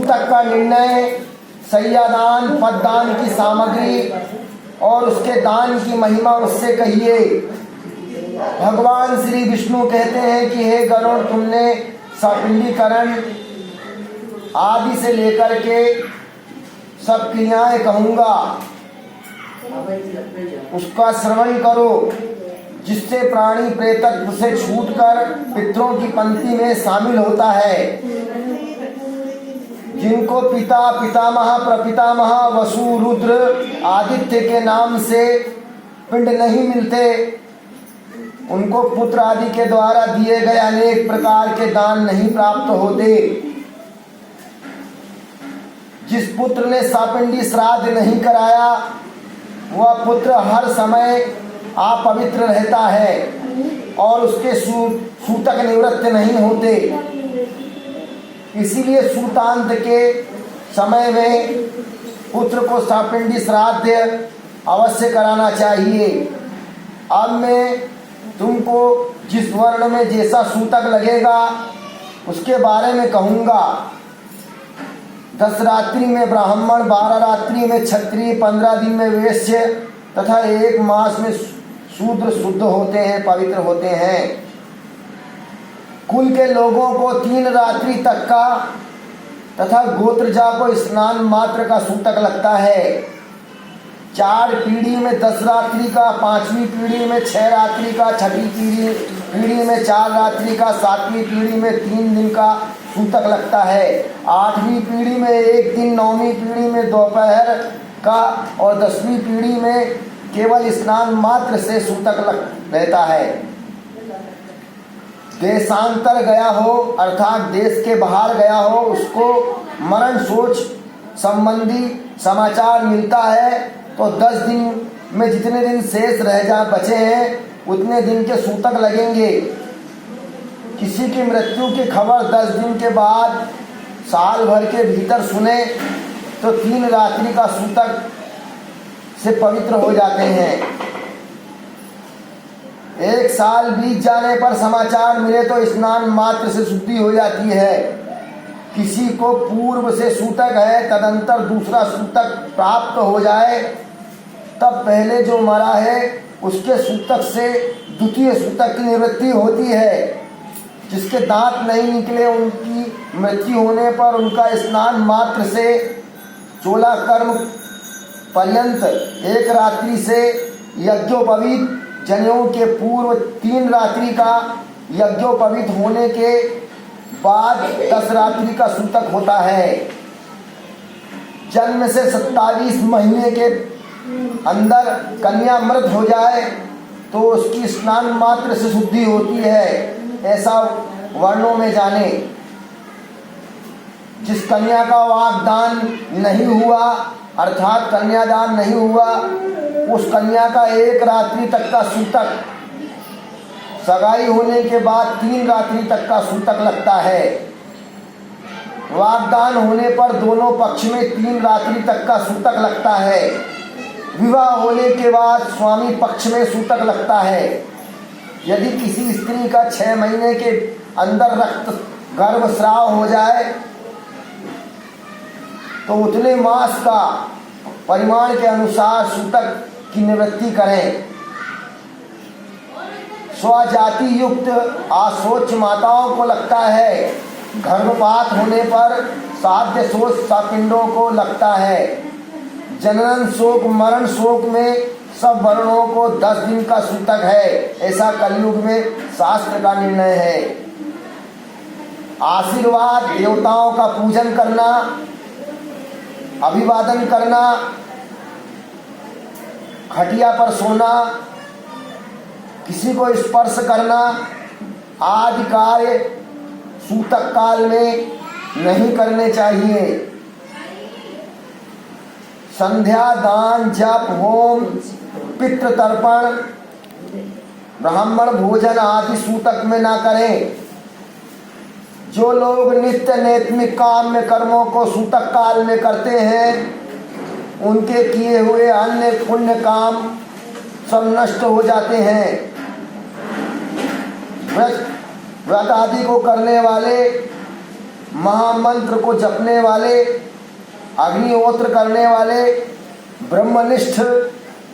सूतक का निर्णय, सैयादान, पददान की सामग्री और उसके दान की महिमा उससे कहिए। भगवान श्री विष्णु कहते हैं कि हे गरुड़, तुमने सपिंडीकरण आदि से लेकर के सब क्रियाएं कहूँगा, उसका श्रवण करो, जिससे प्राणी प्रेतत्व से छूटकर पितरों की पंक्ति में शामिल होता है। जिनको पिता, पितामह, प्रपितामह, वसु, रुद्र, आदित्य के नाम से पिंड नहीं मिलते, उनको पुत्र आदि के द्वारा दिए गए अनेक प्रकार के दान नहीं प्राप्त होते। जिस पुत्र ने सापिंडी श्राद्ध नहीं कराया, वह पुत्र हर समय अपवित्र रहता है और उसके सूतक निवृत्त नहीं होते। इसीलिए सूतांत के समय में पुत्र को सापिंडी श्राद्ध अवश्य कराना चाहिए। अब मैं तुमको जिस वर्ण में जैसा सूतक लगेगा उसके बारे में कहूँगा। 10 रात्रि में ब्राह्मण, 12 रात्रि में क्षत्रिय, 15 दिन में वैश्य तथा 1 मास में शूद्र शुद्ध होते हैं, पवित्र होते हैं। कुल के लोगों को 3 रात्रि तक का तथा गोत्रजा को स्नान मात्र का सूतक लगता है। 4 पीढ़ी में 10 रात्रि का, 5वीं पीढ़ी में 6 रात्रि का, 6वीं पीढ़ी में 4 रात्रि का, 7वीं पीढ़ी में 3 दिन का सूतक लगता है। 8वीं पीढ़ी में 1 दिन, 9वीं पीढ़ी में दोपहर का और 10वीं पीढ़ी में केवल स्नान मात्र से सूतक रहता है। देशांतर गया हो अर्थात देश के बाहर गया हो, उसको मरण सोच संबंधी समाचार मिलता है तो 10 दिन में जितने दिन शेष बचे हैं उतने दिन के सूतक लगेंगे। किसी की मृत्यु की खबर 10 दिन के बाद साल भर के भीतर सुने तो 3 रात्रि का सूतक से पवित्र हो जाते हैं। 1 साल बीत जाने पर समाचार मिले तो स्नान मात्र से शुद्धि हो जाती है। किसी को पूर्व से सूतक है, तदंतर दूसरा सूतक प्राप्त हो जाए, तब पहले जो मरा है उसके सूतक से द्वितीय सूतक की निवृत्ति होती है। जिसके दांत नहीं निकले, उनकी मृत्यु होने पर उनका स्नान मात्र से 16 कर्म पर्यंत 1 रात्रि से यज्ञोपवीत, जनेऊ के पूर्व 3 रात्रि का यज्ञोपवीत होने के बाद 10 रात्रि का सूतक होता है। जन्म से 27 महीने के अंदर कन्या मृत हो जाए तो उसकी स्नान मात्र से शुद्धि होती है, ऐसा वर्णों में जाने। जिस कन्या का वागदान नहीं हुआ अर्थात कन्यादान नहीं हुआ, उस कन्या का 1 रात्रि तक का सूतक, सगाई होने के बाद 3 रात्रि तक का सूतक लगता है। वागदान होने पर दोनों पक्ष में 3 रात्रि तक का सूतक लगता है। विवाह होने के बाद स्वामी पक्ष में सूतक लगता है। यदि किसी स्त्री का 6 महीने के अंदर रक्त गर्भस्राव हो जाए तो उतने मास का परिमाण के अनुसार सूतक की निवृत्ति करें। स्वजाति युक्त आशोच माताओं को लगता है। गर्भपात होने पर साध्य शोच सपिंडों को लगता है। जनन शोक, मरण शोक में सब वर्णों को 10 दिन का सूतक है, ऐसा कलयुग में शास्त्र का निर्णय है। आशीर्वाद, देवताओं का पूजन करना, अभिवादन करना, खटिया पर सोना, किसी को स्पर्श करना आदि कार्य सूतक काल में नहीं करने चाहिए। संध्या, दान, जप, होम, पितृ तर्पण, ब्राह्मण भोजन आदि सूतक में ना करें। जो लोग नित्य नैतिक काम में कर्मों को सूतक काल में करते हैं उनके किए हुए अन्य पुण्य काम सब नष्ट हो जाते हैं। व्रत आदि को करने वाले महामंत्र को जपने वाले, अग्निहोत्र करने वाले, ब्रह्मनिष्ठ